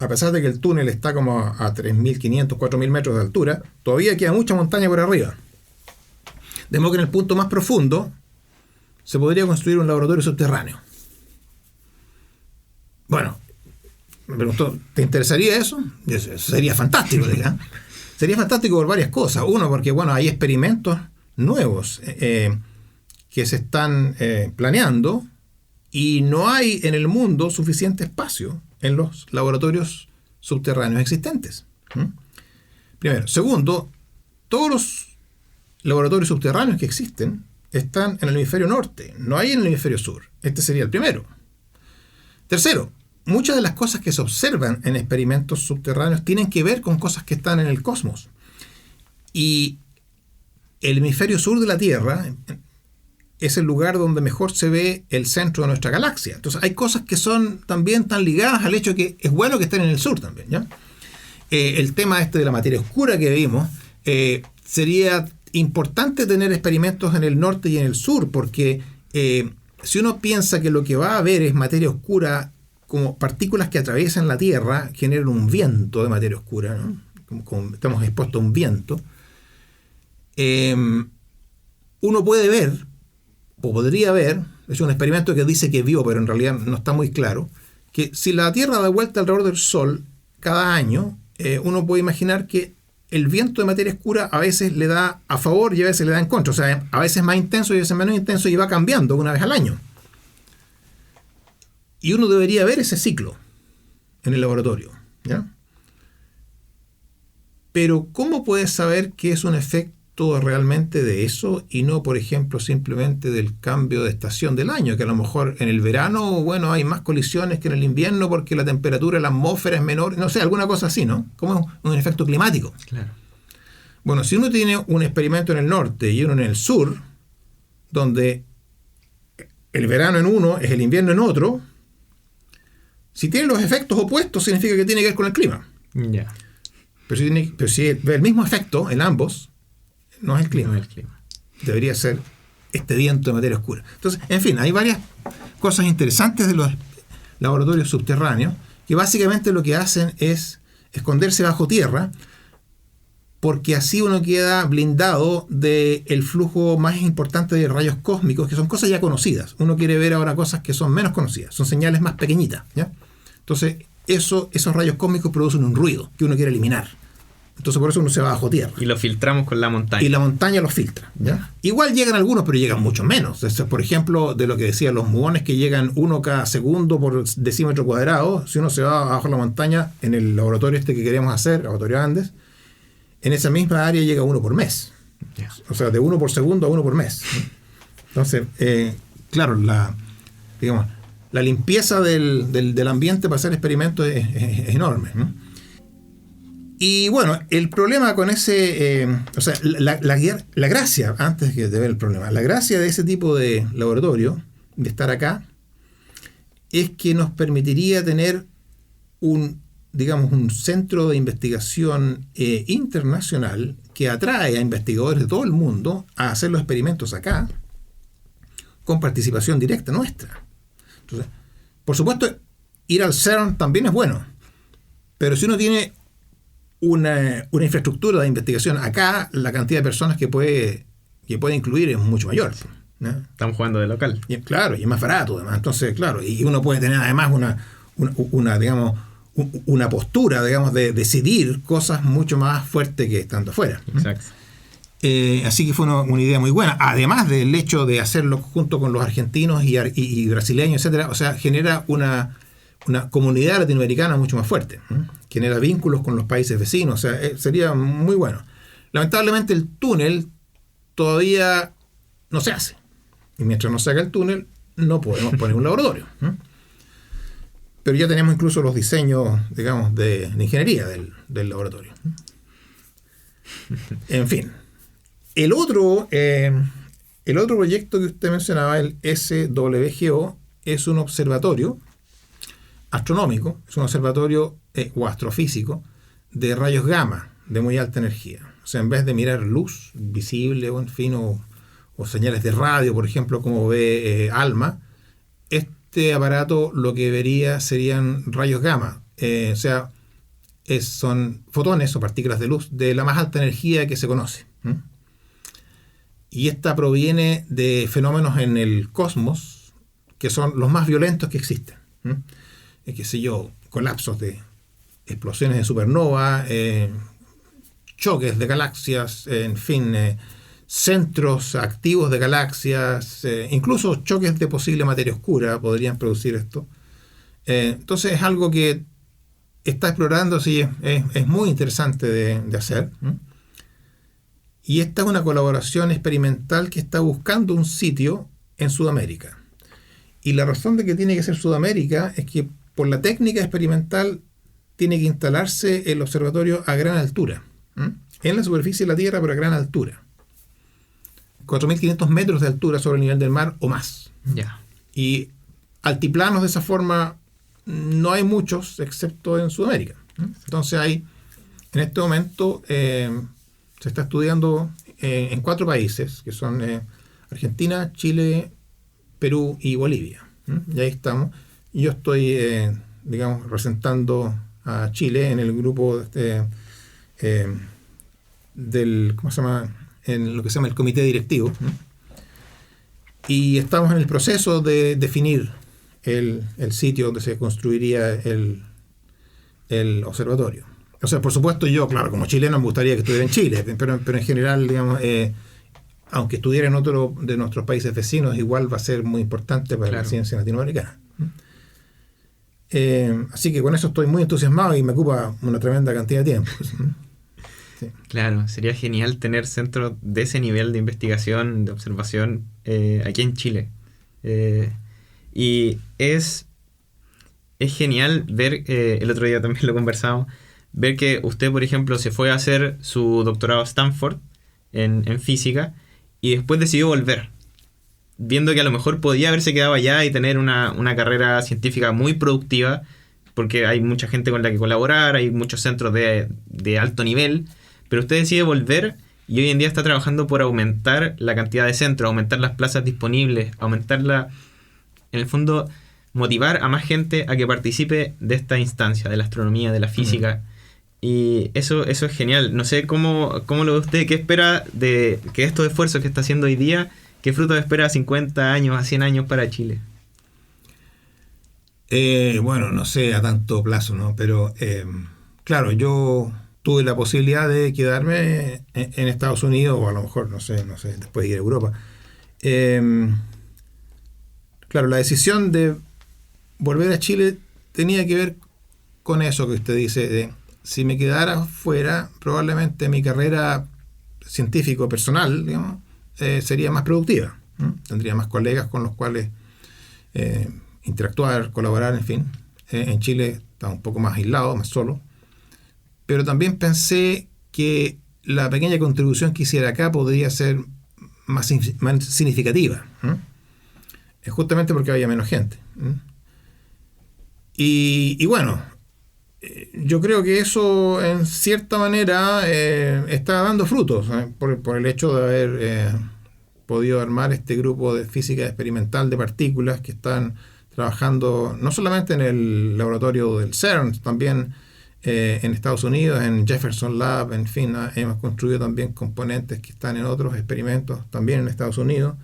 A: a pesar de que el túnel está como a 3.500, 4.000 metros de altura, todavía queda mucha montaña por arriba. De modo que en el punto más profundo se podría construir un laboratorio subterráneo. Bueno, me preguntó, ¿te interesaría eso? Eso sería fantástico, ¿verdad? Sería fantástico por varias cosas. Uno, porque bueno, hay experimentos nuevos que se están planeando y no hay en el mundo suficiente espacio en los laboratorios subterráneos existentes. Primero. Segundo, todos los laboratorios subterráneos que existen están en el hemisferio norte, no hay en el hemisferio sur. Este sería el primero. Tercero, muchas de las cosas que se observan en experimentos subterráneos tienen que ver con cosas que están en el cosmos. Y el hemisferio sur de la Tierra es el lugar donde mejor se ve el centro de nuestra galaxia. Entonces hay cosas que son también tan ligadas al hecho de que es bueno que estén en el sur también, ¿ya? El tema de la materia oscura que vimos, sería importante tener experimentos en el norte y en el sur, porque si uno piensa que lo que va a haber es materia oscura como partículas que atraviesan la Tierra, generan un viento de materia oscura, ¿no? Como estamos expuestos a un viento, uno puede ver, o podría ver, es un experimento que dice que vio, pero en realidad no está muy claro, que si la Tierra da vuelta alrededor del Sol cada año, uno puede imaginar que el viento de materia oscura a veces le da a favor y a veces le da en contra. O sea, a veces más intenso y a veces menos intenso y va cambiando una vez al año. Y uno debería ver ese ciclo en el laboratorio, ¿ya? Pero ¿cómo puedes saber que es un efecto realmente de eso y no, por ejemplo, simplemente del cambio de estación del año? Que a lo mejor en el verano, bueno, hay más colisiones que en el invierno porque la temperatura de la atmósfera es menor, no sé, alguna cosa así, ¿no? Como un efecto climático.
C: Claro.
A: Bueno, si uno tiene un experimento en el norte y uno en el sur, donde el verano en uno es el invierno en otro, si tiene los efectos opuestos, significa que tiene que ver con el clima.
C: Ya.
A: Pero si ve el mismo efecto en ambos, no es el clima.
C: No es el clima.
A: Debería ser este viento de materia oscura. Entonces, en fin, hay varias cosas interesantes de los laboratorios subterráneos que básicamente lo que hacen es esconderse bajo tierra, porque así uno queda blindado del flujo más importante de rayos cósmicos, que son cosas ya conocidas. Uno quiere ver ahora cosas que son menos conocidas, son señales más pequeñitas, ¿ya? Entonces, esos rayos cósmicos producen un ruido que uno quiere eliminar. Entonces, por eso uno se va bajo tierra.
C: Y lo filtramos con la montaña.
A: Y la montaña los filtra, ¿ya? Igual llegan algunos, pero llegan mucho menos. Entonces, por ejemplo, de lo que decían los muones, que llegan 1 cada segundo por decímetro cuadrado, si uno se va abajo de la montaña, en el laboratorio este que queremos hacer, Laboratorio Andes, en esa misma área llega 1 por mes.
C: Yeah.
A: O sea, de 1 por segundo a 1 por mes. Entonces, claro, la limpieza del ambiente para hacer experimentos es enorme, ¿no? Y bueno, el problema con ese... la gracia, antes de ver el problema, la gracia de ese tipo de laboratorio, de estar acá, es que nos permitiría tener un centro de investigación internacional que atrae a investigadores de todo el mundo a hacer los experimentos acá con participación directa nuestra. Entonces, por supuesto, ir al CERN también es bueno, pero si uno tiene una infraestructura de investigación acá, la cantidad de personas que puede incluir es mucho mayor, ¿no?
C: Estamos jugando de local.
A: Y, claro, y es más barato además. Entonces, claro, y uno puede tener además una postura, digamos, de decidir cosas mucho más fuerte que estando afuera.
C: Exacto.
A: Así que fue una idea muy buena. Además del hecho de hacerlo junto con los argentinos y brasileños, etcétera, o sea, genera una comunidad latinoamericana mucho más fuerte, ¿eh? Genera vínculos con los países vecinos, o sea, sería muy bueno. Lamentablemente el túnel todavía no se hace. Y mientras no se haga el túnel, no podemos poner un laboratorio, ¿eh? Pero ya tenemos incluso los diseños, digamos, de ingeniería del laboratorio. En fin. El otro proyecto que usted mencionaba, el SWGO, es un observatorio astronómico, es un observatorio o astrofísico de rayos gamma de muy alta energía. O sea, en vez de mirar luz visible o en fin, o señales de radio, por ejemplo, como ve ALMA, este aparato lo que vería serían rayos gamma. O sea, son fotones o partículas de luz de la más alta energía que se conoce. Y esta proviene de fenómenos en el cosmos que son los más violentos que existen. Qué sé yo, colapsos de explosiones de supernova, choques de galaxias, en fin, centros activos de galaxias, incluso choques de posible materia oscura podrían producir esto. Entonces es algo que está explorando, sí, es muy interesante de hacer. Y esta es una colaboración experimental que está buscando un sitio en Sudamérica. Y la razón de que tiene que ser Sudamérica es que por la técnica experimental tiene que instalarse el observatorio a gran altura, en la superficie de la Tierra, pero a gran altura. 4.500 metros de altura sobre el nivel del mar o más.
C: Yeah.
A: Y altiplanos de esa forma no hay muchos, excepto en Sudamérica. Entonces en este momento se está estudiando en 4 países, que son Argentina, Chile, Perú y Bolivia. Y ahí estamos. Y yo estoy, representando a Chile en el grupo del, ¿cómo se llama? En lo que se llama el comité directivo. Y estamos en el proceso de definir el sitio donde se construiría el observatorio. O sea, por supuesto, yo, claro, como chileno me gustaría que estuviera en Chile, pero en general, digamos, aunque estuviera en otro de nuestros países vecinos, igual va a ser muy importante para la ciencia latinoamericana. Así que con eso estoy muy entusiasmado y me ocupa una tremenda cantidad de tiempo. Sí.
C: Claro, sería genial tener centros de ese nivel de investigación, de observación aquí en Chile. Y es genial ver, el otro día también lo conversamos, ver que usted, por ejemplo, se fue a hacer su doctorado a Stanford en física y después decidió volver. viendo que a lo mejor podía haberse quedado allá y tener una carrera científica muy productiva, porque hay mucha gente con la que colaborar, hay muchos centros de alto nivel, pero usted decide volver y hoy en día está trabajando por aumentar la cantidad de centros, aumentar las plazas disponibles, en el fondo, motivar a más gente a que participe de esta instancia, de la astronomía, de la física. Y eso es genial. No sé cómo lo ve usted, qué espera de que estos esfuerzos que está haciendo hoy día, qué frutos espera a 50 años, a 100 años para Chile.
A: Bueno, no sé a tanto plazo, ¿no? Pero claro, yo tuve la posibilidad de quedarme en Estados Unidos, o a lo mejor, no sé, después ir a Europa. Claro, la decisión de volver a Chile tenía que ver con eso que usted dice, de si me quedara fuera, probablemente mi carrera científico personal, digamos, sería más productiva. Tendría más colegas con los cuales interactuar, colaborar, en fin. En Chile estaba un poco más aislado, más solo. Pero también pensé que la pequeña contribución que hiciera acá podría ser más significativa. Justamente porque había menos gente. Y bueno, yo creo que eso en cierta manera está dando frutos, por el hecho de haber podido armar este grupo de física experimental de partículas que están trabajando no solamente en el laboratorio del CERN, también en Estados Unidos, en Jefferson Lab, en fin, hemos construido también componentes que están en otros experimentos también en Estados Unidos.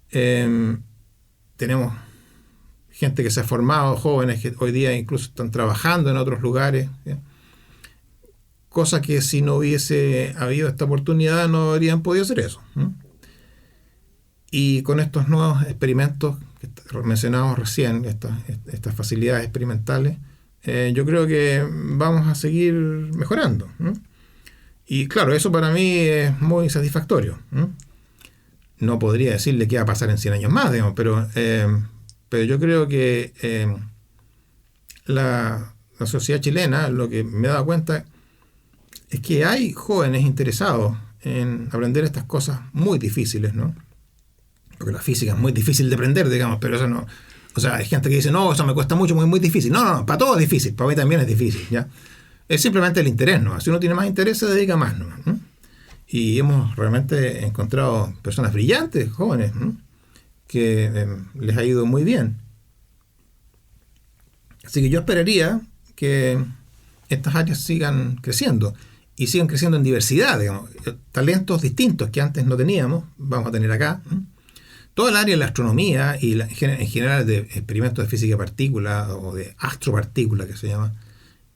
A: Tenemos gente que se ha formado, jóvenes que hoy día incluso están trabajando en otros lugares, ¿sí? Cosa que si no hubiese habido esta oportunidad no habrían podido hacer eso, ¿sí? Y con estos nuevos experimentos que mencionamos recién, estas facilidades experimentales, yo creo que vamos a seguir mejorando, ¿sí? Y claro, eso para mí es muy satisfactorio, ¿sí? No podría decirle qué va a pasar en 100 años más, digamos, pero yo creo que la sociedad chilena, lo que me he dado cuenta es que hay jóvenes interesados en aprender estas cosas muy difíciles, ¿no? Porque la física es muy difícil de aprender, digamos, pero eso no... O sea, hay gente que dice, no, eso me cuesta mucho, muy difícil. No, para todos es difícil, para mí también es difícil, ¿ya? Es simplemente el interés, ¿no? Si uno tiene más interés, se dedica más, ¿no? Y hemos realmente encontrado personas brillantes, jóvenes, ¿no? Que les ha ido muy bien. Así que yo esperaría que estas áreas sigan creciendo y sigan creciendo en diversidad, digamos, talentos distintos que antes no teníamos, vamos a tener acá. Toda el área de la astronomía y en general de experimentos de física de partículas o de astropartículas que se llama,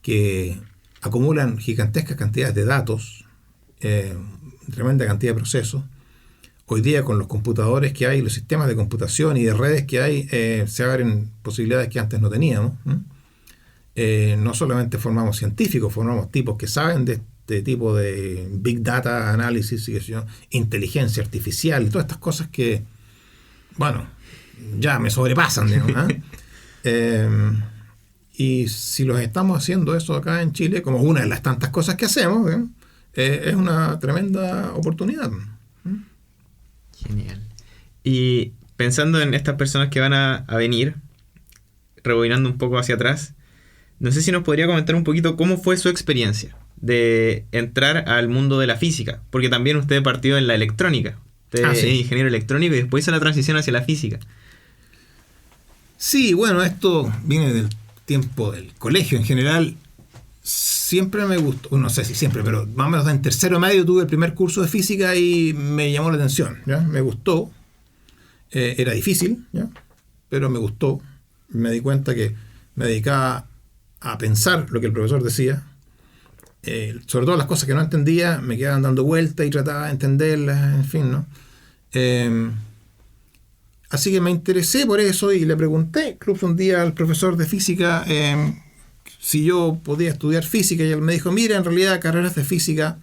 A: que acumulan gigantescas cantidades de datos, tremenda cantidad de procesos. Hoy día con los computadores que hay, los sistemas de computación y de redes que hay, se abren posibilidades que antes no teníamos. No solamente formamos científicos, formamos tipos que saben de este tipo de big data análisis, inteligencia artificial y todas estas cosas que, bueno, ya me sobrepasan, digamos, y si los estamos haciendo eso acá en Chile, como una de las tantas cosas que hacemos, es una tremenda oportunidad.
C: Genial. Y pensando en estas personas que van a venir, rebobinando un poco hacia atrás, no sé si nos podría comentar un poquito cómo fue su experiencia de entrar al mundo de la física, porque también usted partió en la electrónica. Usted es ingeniero electrónico y después hizo la transición hacia la física.
A: Sí, bueno, esto viene del tiempo del colegio en general. Siempre me gustó, no sé si siempre, pero más o menos en tercero medio tuve el primer curso de física y me llamó la atención, ¿ya? Me gustó. Era difícil, ¿ya? Pero me gustó. Me di cuenta que me dedicaba a pensar lo que el profesor decía. Sobre todo las cosas que no entendía, me quedaban dando vueltas y trataba de entenderlas, en fin, ¿no? Así que me interesé por eso y le pregunté incluso un día al profesor de física si yo podía estudiar física, y él me dijo, mira, en realidad carreras de física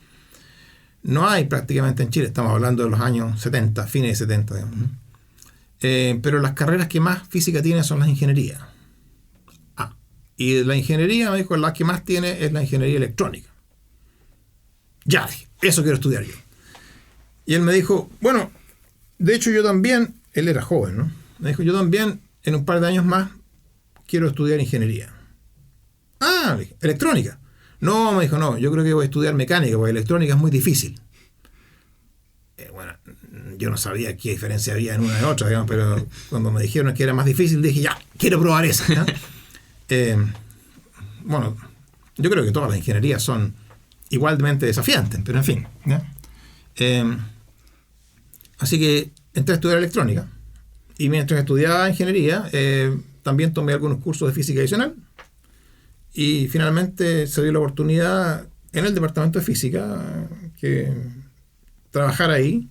A: no hay prácticamente en Chile, estamos hablando de los años 70, fines de 70, digamos, ¿no? Pero las carreras que más física tienen son las ingenierías. Y la ingeniería, me dijo, la que más tiene es la ingeniería electrónica. Ya, eso quiero estudiar yo. Y él me dijo, bueno, de hecho yo también él era joven, ¿no? Me dijo, yo también, en un par de años más, quiero estudiar ingeniería. Ah, electrónica. No, me dijo, no, yo creo que voy a estudiar mecánica, porque electrónica es muy difícil. Bueno, yo no sabía qué diferencia había en una y otra, digamos, pero cuando me dijeron que era más difícil, dije, ya, quiero probar esa, ¿no? Bueno, yo creo que todas las ingenierías son igualmente desafiantes, pero en fin, ¿no? Así que entré a estudiar electrónica, y mientras estudiaba ingeniería, también tomé algunos cursos de física adicional, y finalmente se dio la oportunidad en el departamento de física que trabajar ahí,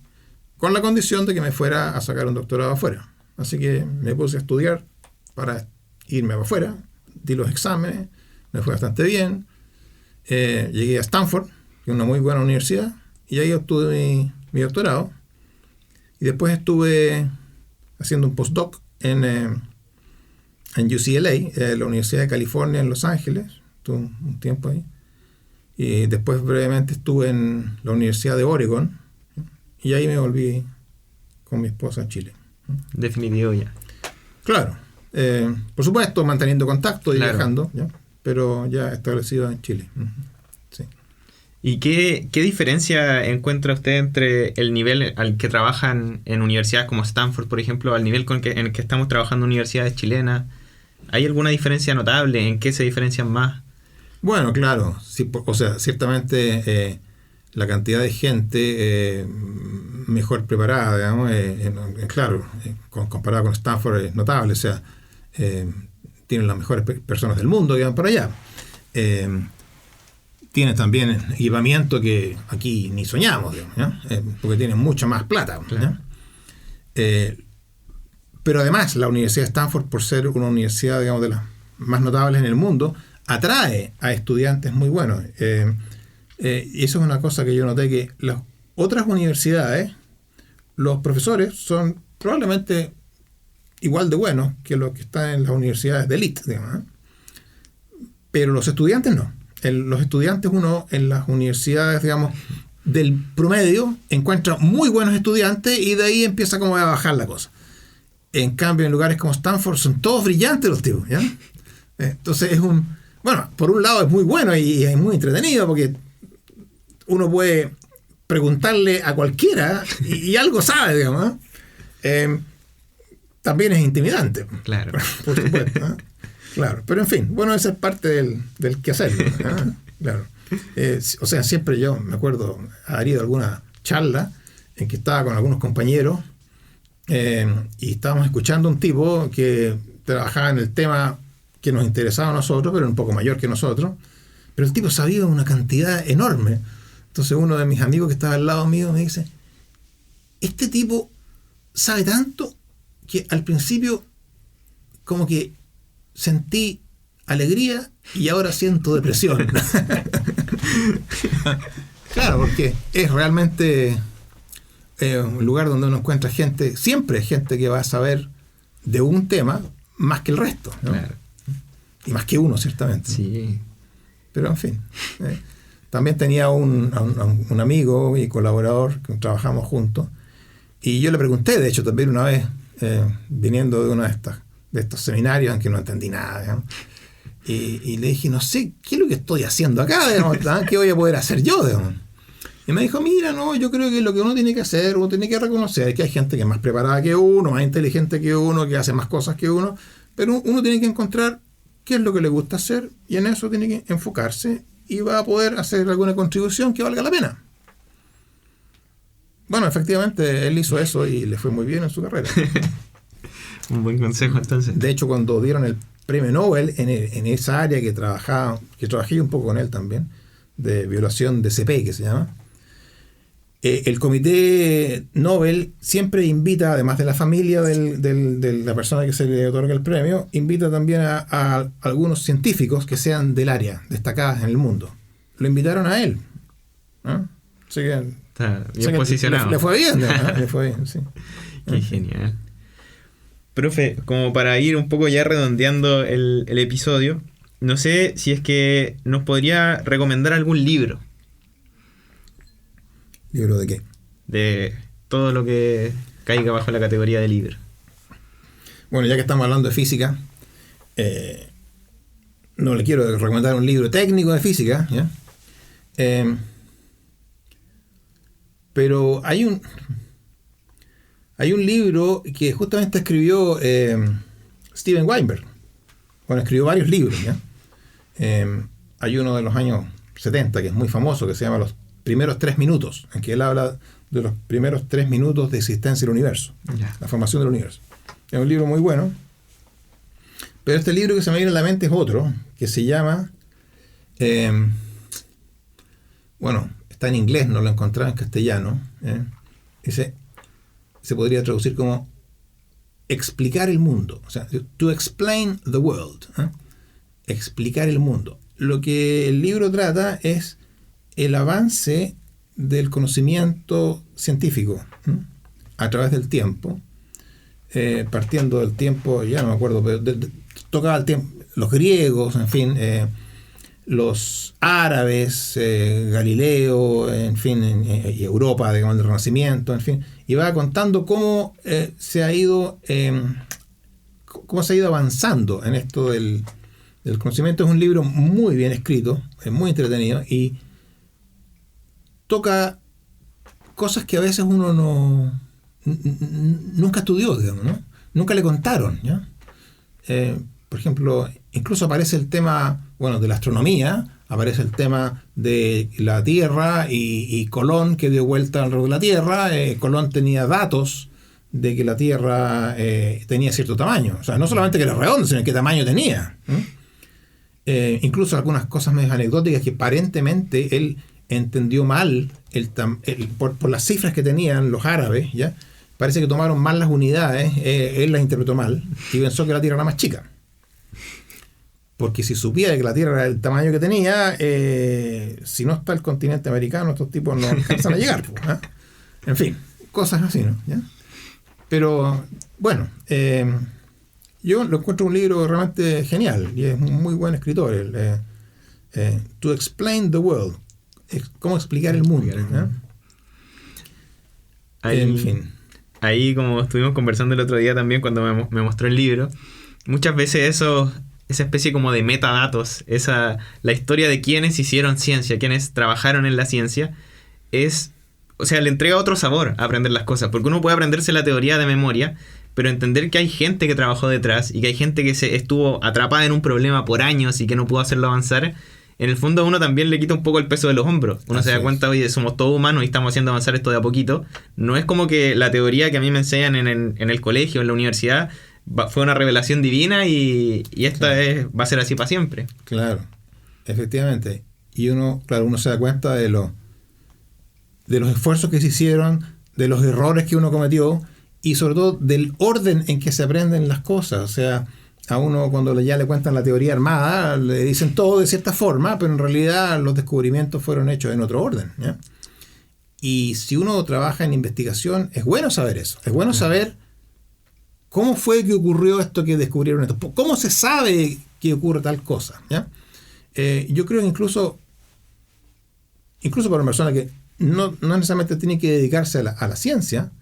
A: con la condición de que me fuera a sacar un doctorado afuera. Así que me puse a estudiar para irme afuera, di los exámenes, me fue bastante bien, llegué a Stanford, que es una muy buena universidad, y ahí obtuve mi doctorado, y después estuve haciendo un postdoc en UCLA, la Universidad de California en Los Ángeles, estuve un tiempo ahí, y después brevemente estuve en la Universidad de Oregon, y ahí me volví con mi esposa a Chile.
C: Definitivo ya.
A: Claro. Por supuesto, manteniendo contacto y
C: claro,
A: viajando, ¿ya? Pero ya establecido en Chile. Sí.
C: ¿Y qué diferencia encuentra usted entre el nivel al que trabajan en universidades como Stanford, por ejemplo, al nivel en el que estamos trabajando en universidades chilenas? ¿Hay alguna diferencia notable? ¿En qué se diferencian más?
A: Bueno, claro. Sí, o sea, ciertamente la cantidad de gente mejor preparada, digamos, claro, comparado con Stanford es notable. O sea, tienen las mejores personas del mundo que van para allá. Tienen también equipamiento que aquí ni soñamos, digamos, ¿no? Porque tienen mucha más plata, ¿no?
C: Claro.
A: Pero además la Universidad de Stanford, por ser una universidad, digamos, de las más notables en el mundo, atrae a estudiantes muy buenos. Y eso es una cosa que yo noté, que las otras universidades, los profesores son probablemente igual de buenos que los que están en las universidades de élite, digamos, ¿eh? Pero los estudiantes no. Los estudiantes, uno en las universidades, digamos, del promedio, encuentra muy buenos estudiantes y de ahí empieza como a bajar la cosa. En cambio, en lugares como Stanford son todos brillantes los tipos, ¿ya? Entonces es bueno, por un lado es muy bueno y es muy entretenido porque uno puede preguntarle a cualquiera y algo sabe, digamos, ¿eh? También es intimidante.
C: Claro.
A: Por supuesto, ¿eh? Claro. Pero en fin, bueno, esa es parte del quehacer, ¿eh? Claro. O sea, siempre yo me acuerdo haber ido a alguna charla en que estaba con algunos compañeros y estábamos escuchando a un tipo que trabajaba en el tema que nos interesaba a nosotros, pero un poco mayor que nosotros, pero el tipo sabía una cantidad enorme. Entonces uno de mis amigos que estaba al lado mío me dice, este tipo sabe tanto que al principio como que sentí alegría y ahora siento depresión. Claro, porque es realmente un lugar donde uno encuentra gente, siempre gente que va a saber de un tema más que el resto, ¿no?
C: Claro.
A: Y más que uno, ciertamente.
C: Sí.
A: Pero en fin. También tenía un amigo y colaborador que trabajamos juntos, y yo le pregunté, de hecho, también una vez, viniendo de uno de estos seminarios en que no entendí nada, digamos, y le dije, no sé, ¿qué es lo que estoy haciendo acá? Digamos, ¿qué voy a poder hacer yo? Digamos? Y me dijo, mira, no, yo creo que lo que uno tiene que hacer, uno tiene que reconocer que hay gente que es más preparada que uno, más inteligente que uno, que hace más cosas que uno, pero uno tiene que encontrar qué es lo que le gusta hacer y en eso tiene que enfocarse y va a poder hacer alguna contribución que valga la pena. Bueno, efectivamente, él hizo eso y le fue muy bien en su carrera.
C: Un buen consejo, entonces.
A: De hecho, cuando dieron el premio Nobel en esa área que trabajé un poco con él también, de violación de CP, que se llama, el comité Nobel siempre invita, además de la familia de la persona que se le otorga el premio, invita también a algunos científicos que sean del área, destacadas en el mundo. Lo invitaron a él, ¿no? Así que,
C: está bien posicionado.
A: Le fue bien, ¿no? Le fue bien, sí.
C: Qué genial. Profe, como para ir un poco ya redondeando el episodio, no sé si es que nos podría recomendar algún libro.
A: ¿Libro de qué?
C: De todo lo que caiga bajo la categoría de libro.
A: Bueno, ya que estamos hablando de física, no le quiero recomendar un libro técnico de física, ¿ya? Pero hay un libro que justamente escribió Steven Weinberg. Bueno, escribió varios libros, ¿ya? Hay uno de los años 70 que es muy famoso, que se llama Los primeros 3 minutos, en que él habla de los primeros 3 minutos de existencia del universo, la formación del universo. Es un libro muy bueno, pero este libro que se me viene a la mente es otro, que se llama, bueno, está en inglés, no lo encontraba en castellano, se podría traducir como explicar el mundo, o sea, to explain the world, explicar el mundo. Lo que el libro trata es el avance del conocimiento científico a través del tiempo, partiendo del tiempo, ya no me acuerdo, pero tocaba el tiempo, los griegos, en fin, los árabes, Galileo, en fin, y Europa, digamos, del Renacimiento, en fin, y va contando cómo se ha ido avanzando en esto del conocimiento. Es un libro muy bien escrito, es muy entretenido y toca cosas que a veces uno nunca estudió, digamos, ¿no? Nunca le contaron, ¿ya? Por ejemplo, incluso aparece el tema, bueno, de la astronomía, aparece el tema de la Tierra y Colón, que dio vuelta alrededor de la Tierra. Colón tenía datos de que la Tierra tenía cierto tamaño. O sea, no solamente que era redonda, sino qué tamaño tenía. Incluso algunas cosas medio anecdóticas que aparentemente él entendió mal por las cifras que tenían los árabes, ¿ya? Parece que tomaron mal las unidades, él las interpretó mal y pensó que la Tierra era más chica. Porque si supiera que la Tierra era el tamaño que tenía, si no está el continente americano, estos tipos no alcanzan a llegar, ¿eh? En fin, cosas así, ¿no? ¿Ya? Pero, bueno, yo lo encuentro un libro realmente genial y es un muy buen escritor. To Explain the World. Cómo explicar el mundo. En fin.
C: Ahí, como estuvimos conversando el otro día también cuando me mostró el libro, muchas veces esa especie como de metadatos, la historia de quienes hicieron ciencia, quienes trabajaron en la ciencia, o sea, le entrega otro sabor a aprender las cosas, porque uno puede aprenderse la teoría de memoria, pero entender que hay gente que trabajó detrás y que hay gente que estuvo atrapada en un problema por años y que no pudo hacerlo avanzar, en el fondo a uno también le quita un poco el peso de los hombros. Uno se da cuenta, oye, somos todos humanos y estamos haciendo avanzar esto de a poquito. No es como que la teoría que a mí me enseñan en el colegio, en la universidad, fue una revelación divina y esta va a ser así para siempre.
A: Claro, efectivamente. Y uno se da cuenta de los esfuerzos que se hicieron, de los errores que uno cometió y sobre todo del orden en que se aprenden las cosas. O sea, a uno cuando ya le cuentan la teoría armada, le dicen todo de cierta forma, pero en realidad los descubrimientos fueron hechos en otro orden, ¿ya? Y si uno trabaja en investigación, es bueno saber eso. Es bueno saber cómo fue que ocurrió esto que descubrieron esto. ¿Cómo se sabe que ocurre tal cosa? ¿Ya? Yo creo que incluso para una persona que no necesariamente tiene que dedicarse a la ciencia,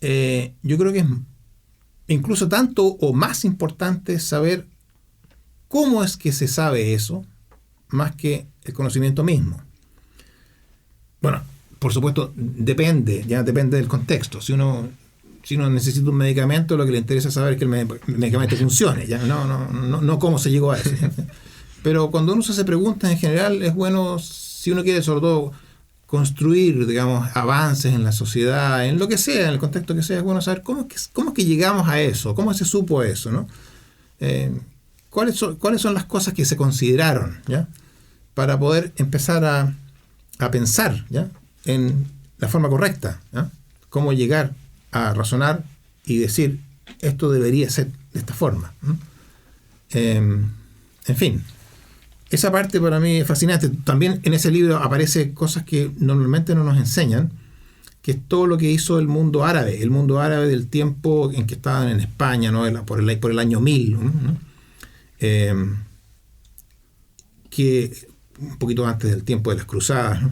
A: yo creo que es incluso tanto o más importante saber cómo es que se sabe eso, más que el conocimiento mismo. Bueno, por supuesto, depende del contexto. Si uno necesita un medicamento, lo que le interesa saber es que el medicamento funcione, ¿ya? No cómo se llegó a eso. Pero cuando uno se hace preguntas en general, es bueno, si uno quiere sobre todo construir, digamos, avances en la sociedad, en lo que sea, en el contexto que sea, es bueno saber cómo es que llegamos a eso, cómo se supo eso, ¿no? ¿Cuáles son las cosas que se consideraron, ¿ya? Para poder empezar a pensar, ¿ya? En la forma correcta, ¿ya? Cómo llegar a razonar y decir, esto debería ser de esta forma, ¿no? En fin. Esa parte para mí es fascinante. También en ese libro aparece cosas que normalmente no nos enseñan, que es todo lo que hizo el mundo árabe del tiempo en que estaban en España, ¿no? por el año 1000, ¿no? Que un poquito antes del tiempo de las cruzadas, ¿no?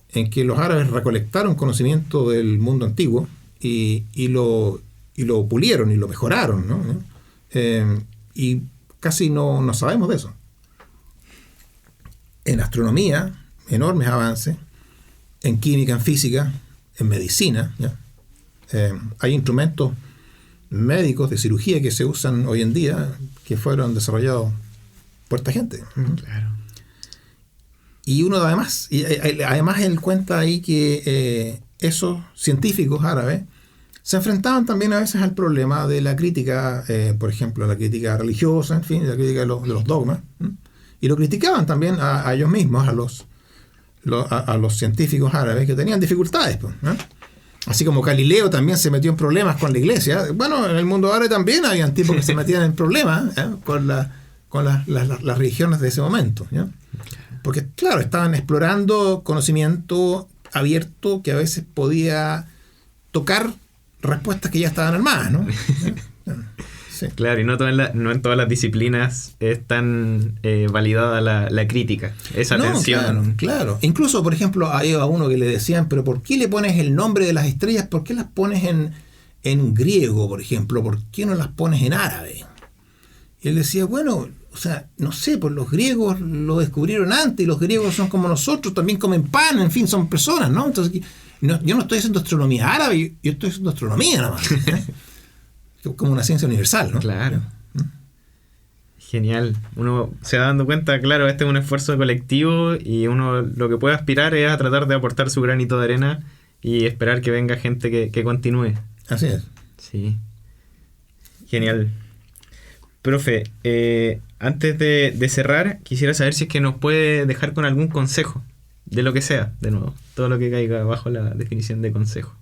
A: En que los árabes recolectaron conocimiento del mundo antiguo y lo pulieron y lo mejoraron, ¿no? Y casi no sabemos de eso. En astronomía, enormes avances, en química, en física, en medicina, ¿ya? Hay instrumentos médicos de cirugía que se usan hoy en día que fueron desarrollados por esta gente.
C: Claro.
A: Y uno además él cuenta ahí que esos científicos árabes se enfrentaban también a veces al problema de la crítica, por ejemplo, la crítica religiosa, en fin, la crítica de los dogmas, y lo criticaban también a ellos mismos, a los científicos árabes que tenían dificultades, pues, ¿no? Así como Galileo también se metió en problemas con la iglesia. Bueno, en el mundo árabe también habían tipos que se metían en problemas con las religiones de ese momento, ¿no? Porque, claro, estaban explorando conocimiento abierto que a veces podía tocar respuestas que ya estaban armadas, ¿no? Sí.
C: Claro, y no en todas las disciplinas es tan validada la crítica, esa tensión.
A: Claro. Incluso, por ejemplo, hay a uno que le decían, pero ¿por qué le pones el nombre de las estrellas? ¿Por qué las pones en griego, por ejemplo? ¿Por qué no las pones en árabe? Y él decía, bueno, o sea, no sé, pues los griegos lo descubrieron antes y los griegos son como nosotros, también comen pan, en fin, son personas, ¿no? Entonces, yo no estoy haciendo astronomía árabe, yo estoy haciendo astronomía nada más. Como una ciencia universal, ¿no?
C: Claro. Genial. Uno se va dando cuenta, claro, este es un esfuerzo colectivo y uno lo que puede aspirar es a tratar de aportar su granito de arena y esperar que venga gente que continúe.
A: Así es.
C: Sí. Genial. Profe, antes de cerrar, quisiera saber si es que nos puede dejar con algún consejo, de lo que sea, de nuevo, todo lo que caiga bajo la definición de consejo.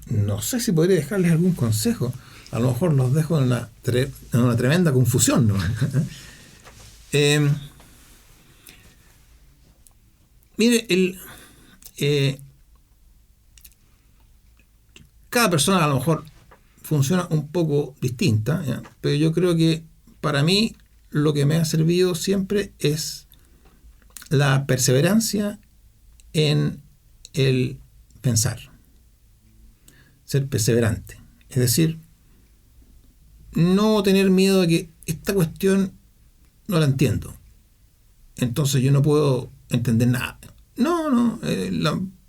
A: No sé si podría dejarles algún consejo. A lo mejor los dejo en una tremenda confusión, ¿no? Mire, cada persona a lo mejor funciona un poco distinta, ¿ya? Pero yo creo que para mí lo que me ha servido siempre es la perseverancia en el pensar. Ser perseverante. Es decir, no tener miedo de que esta cuestión no la entiendo, entonces yo no puedo entender nada. No.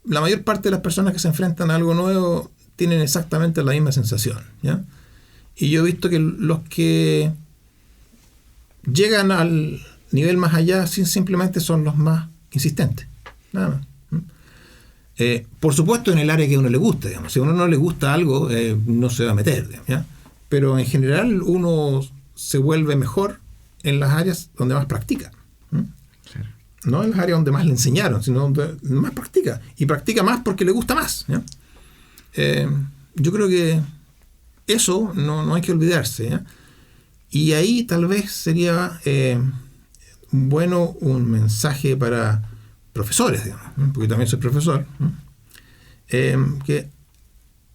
A: La mayor parte de las personas que se enfrentan a algo nuevo tienen exactamente la misma sensación, ¿ya? Y yo he visto que los que llegan al nivel más allá simplemente son los más insistentes, nada más. Por supuesto en el área que a uno le gusta, digamos. Si a uno no le gusta algo, no se va a meter, digamos, ¿ya? Pero en general uno se vuelve mejor en las áreas donde más practica.
C: Claro.
A: No en las áreas donde más le enseñaron, sino donde más practica. Y practica más porque le gusta más, ¿ya? Yo creo que eso no hay que olvidarse, ¿ya? Y ahí tal vez sería bueno un mensaje para profesores, digamos, porque también soy profesor, que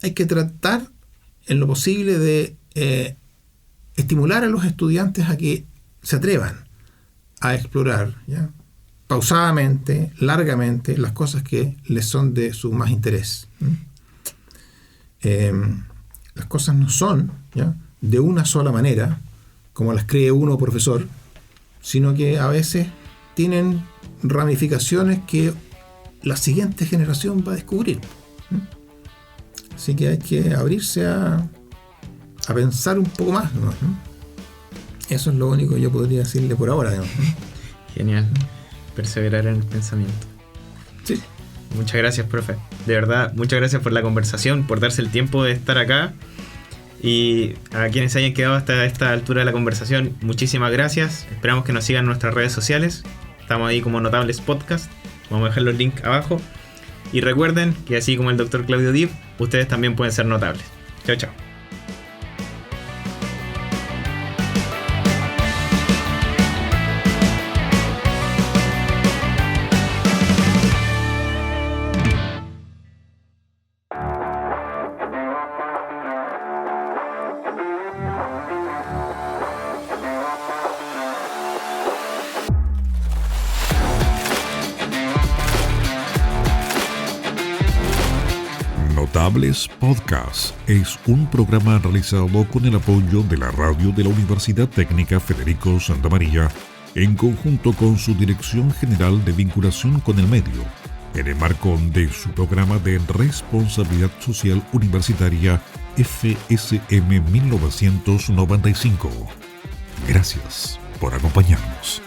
A: hay que tratar en lo posible de estimular a los estudiantes a que se atrevan a explorar, ¿ya? Pausadamente, largamente, las cosas que les son de su más interés. Las cosas no son, ¿ya?, de una sola manera, como las cree uno profesor, sino que a veces tienen ramificaciones que la siguiente generación va a descubrir. Así que hay que abrirse a pensar un poco más, ¿no? Eso es lo único que yo podría decirle por ahora, ¿no?
C: Genial. Perseverar en el pensamiento.
A: Sí.
C: Muchas gracias, profe. De verdad, muchas gracias por la conversación, por darse el tiempo de estar acá. Y a quienes hayan quedado hasta esta altura de la conversación, muchísimas gracias. Esperamos que nos sigan en nuestras redes sociales. Estamos ahí como Notables Podcast. Vamos a dejar los links abajo. Y recuerden que así como el Dr. Claudio Div, ustedes también pueden ser notables. Chao, chao.
B: Hables Podcast es un programa realizado con el apoyo de la radio de la Universidad Técnica Federico Santa María, en conjunto con su Dirección General de Vinculación con el Medio, en el marco de su programa de Responsabilidad Social Universitaria FSM 1995. Gracias por acompañarnos.